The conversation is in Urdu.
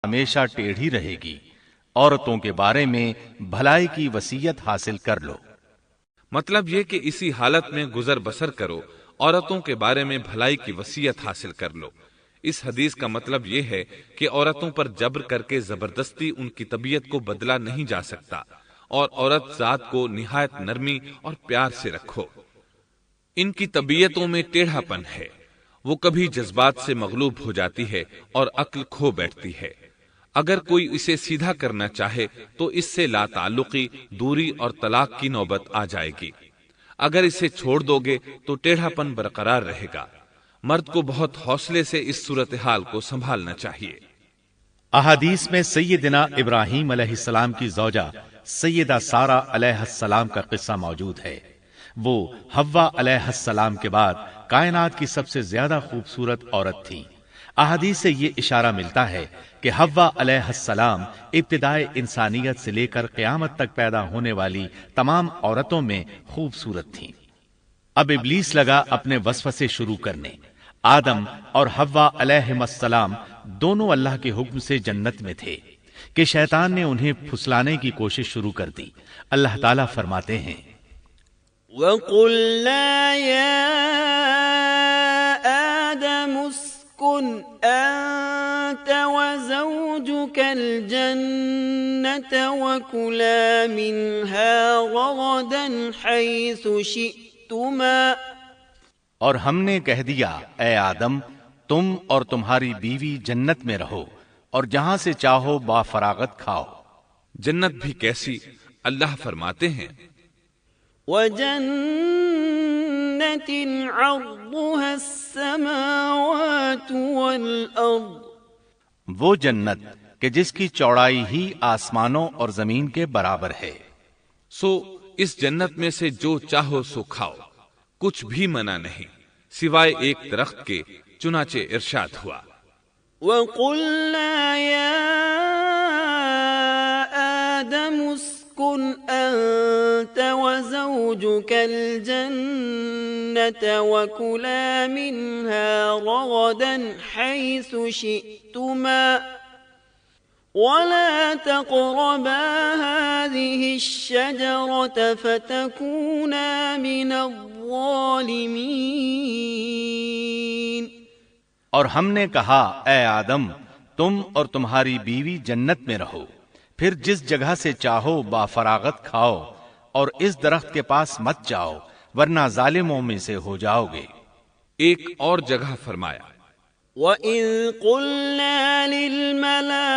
ہمیشہ ٹیڑھی رہے گی۔ عورتوں کے بارے میں بھلائی کی وصیت حاصل کر لو۔ مطلب یہ کہ اسی حالت میں گزر بسر کرو، عورتوں کے بارے میں بھلائی کی وصیت حاصل کر لو۔ اس حدیث کا مطلب یہ ہے کہ عورتوں پر جبر کر کے زبردستی ان کی طبیعت کو بدلا نہیں جا سکتا، اور عورت ذات کو نہایت نرمی اور پیار سے رکھو۔ ان کی طبیعتوں میں ٹیڑھا پن ہے، وہ کبھی جذبات سے مغلوب ہو جاتی ہے اور عقل کھو بیٹھتی ہے۔ اگر کوئی اسے سیدھا کرنا چاہے تو اس سے لا تعلقی، دوری اور طلاق کی نوبت آ جائے گی۔ اگر اسے چھوڑ دو گے تو ٹیڑھا پن برقرار رہے گا۔ مرد کو بہت حوصلے سے اس صورتحال کو سنبھالنا چاہیے۔ احادیث میں سیدنا ابراہیم علیہ السلام کی زوجہ سیدہ سارہ علیہ السلام کا قصہ موجود ہے۔ وہ حوا علیہ السلام کے بعد کائنات کی سب سے زیادہ خوبصورت عورت تھی۔ احادیث سے یہ اشارہ ملتا ہے کہ حوا علیہ السلام ابتدائے انسانیت سے لے کر قیامت تک پیدا ہونے والی تمام عورتوں میں خوبصورت تھیں۔ اب ابلیس لگا اپنے وسوسے شروع کرنے۔ آدم اور حوا علیہم السلام دونوں اللہ کے حکم سے جنت میں تھے کہ شیطان نے انہیں پھسلانے کی کوشش شروع کر دی۔ اللہ تعالیٰ فرماتے ہیں، وَقُلْنَا يَا آدَمُ اسْكُنْ أَنْتَ وَزَوْجُكَ الْجَنَّةَ وَكُلَا مِنْهَا رَغَدًا حَيْثُ شِئْتُمَا۔ اور ہم نے کہہ دیا، اے آدم، تم اور تمہاری بیوی جنت میں رہو اور جہاں سے چاہو با فراغت کھاؤ۔ جنت بھی کیسی؟ اللہ فرماتے ہیں، وَجَنَّةٍ عَرْضُهَا السَّمَاوَاتُ وَالْأَرْضُ، وہ جنت کہ جس کی چوڑائی ہی آسمانوں اور زمین کے برابر ہے۔ سو اس جنت میں سے جو چاہو سو کھاؤ، کچھ بھی منع نہیں سوائے ایک درخت کے، چنانچہ ارشاد ہوا، وَقُلْنَا يَا آدَمُ اسْكُنْ أَنْتَ وَزَوْجُكَ الْجَنَّةَ وَكُلَا مِنْهَا رَغَدًا حَيْثُ شِئْتُمَا وَلَا تَقْرَبَا هَذِهِ الشَّجَرَةَ فَتَكُونَا مِنَ الظَّالِمِينَ۔ اور ہم نے کہا، اے آدم، تم اور تمہاری بیوی جنت میں رہو، پھر جس جگہ سے چاہو با فراغت کھاؤ، اور اس درخت کے پاس مت جاؤ ورنہ ظالموں میں سے ہو جاؤ گے۔ ایک اور جگہ فرمایا، وَإِذْ قُلْنَا لِلْمَلَائِكَةِ